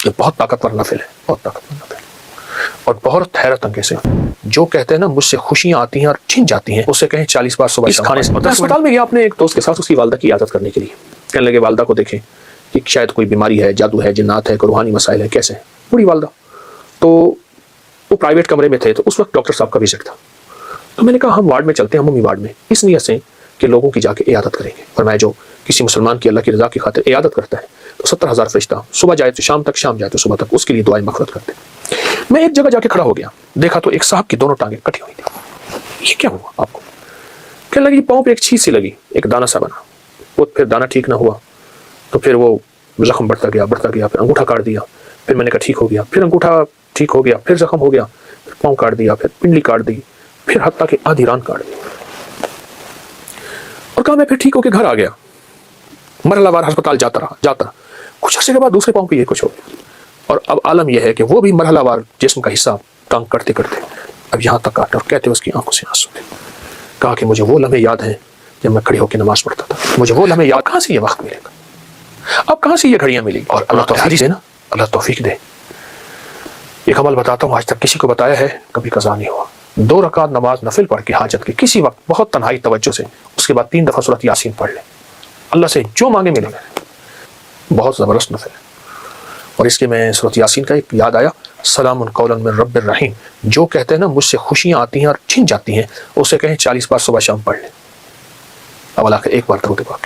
یہ بہت طاقتور نفل ہے، بہت طاقتور نفل، اور بہت حیرت انگیز ہے۔ جو کہتے ہیں نا مجھ سے خوشیاں آتی ہیں اور چھن جاتی ہیں، اسے کہیں 40 بار صبح کھانے سے مطلب۔ اسپتال میں گیا اپنے ایک دوست کے ساتھ اس کی والدہ کی عیادت کرنے کے لیے، کہنے لگے والدہ کو دیکھیں کہ شاید کوئی بیماری ہے، جادو ہے، جنات ہے، کوئی روحانی مسائل ہے، کیسے ہیں بوڑھی والدہ۔ تو وہ پرائیویٹ کمرے میں تھے، تو اس وقت ڈاکٹر صاحب کا وزٹ تھا، تو میں نے کہا ہم وارڈ میں چلتے ہیں، عمومی وارڈ میں، اس نیت سے کہ لوگوں کی جا کے عیادت کریں گے، اور میں جو کسی مسلمان کی اللہ کی رضا کی خاطر عیادت کرتا ہے تو 70,000 فرشتہ صبح جائے تو شام تک، شام جائے تو صبح تک اس کے لیے دعائیں مغفرت کرتے ہیں۔ میں ایک جگہ جا کے کھڑا ہو گیا، دیکھا تو ایک صاحب کی دونوں ٹانگیں کٹی ہوئی تھی۔ یہ کیا ہوا آپ کو؟ کہنے لگی پاؤں پہ ایک چیز سی لگی، ایک دانہ سا بنا، وہ پھر دانہ ٹھیک نہ ہوا تو پھر وہ زخم بڑھتا گیا، پھر انگوٹھا کاٹ دیا، پھر میں نے کہا ٹھیک ہو گیا، پھر انگوٹھا ٹھیک ہو گیا، پھر زخم ہو گیا، پھر پاؤں کاٹ دیا، پھر پنڈلی کاٹ دی، پھر حتیٰ کہ آدھی ران کاٹ دی، اور کہا میں پھر ٹھیک ہو کے گھر آ گیا، مرحلہ وار ہسپتال جاتا رہا، کچھ عرصے کے بعد دوسرے پاؤں پہ یہ کچھ ہو گیا، اور اب عالم یہ ہے کہ وہ بھی مرحلہ وار جسم کا حصہ تنگ کرتے کرتے اب یہاں تک آتا، اور کہتے اس کی آنکھوں سے آنسو تھے۔ کہا کہ مجھے وہ لمحے یاد ہیں جب میں کھڑی ہو کے نماز پڑھتا تھا، مجھے وہ لمحے یاد، کہاں سے یہ وقت ملے گا، اب کہاں سے یہ گھڑیاں ملیں گی؟ اور اللہ توفیق دے نا، اللہ توفیق دے۔ ایک عمل بتاتا ہوں، آج تک کسی کو بتایا ہے، کبھی قضا نہیں ہوا۔ 2 رکعت نماز نفل پڑھ کے حاجت کے کسی وقت بہت تنہائی توجہ سے، اس کے بعد 3 دفعہ سورۃ یاسین پڑھ لیں، اللہ سے جو مانگے ملے گا، بہت زبردست نفل ہے۔ اور اس کے میں سورۃ یاسین کا ایک یاد آیا، سلام قولا من رب الرحیم، جو کہتے ہیں نا مجھ سے خوشیاں آتی ہیں اور چھن جاتی ہیں، اسے کہیں 40 بار صبح شام پڑھ لیں، اب اللہ کے ایک بار درود پاک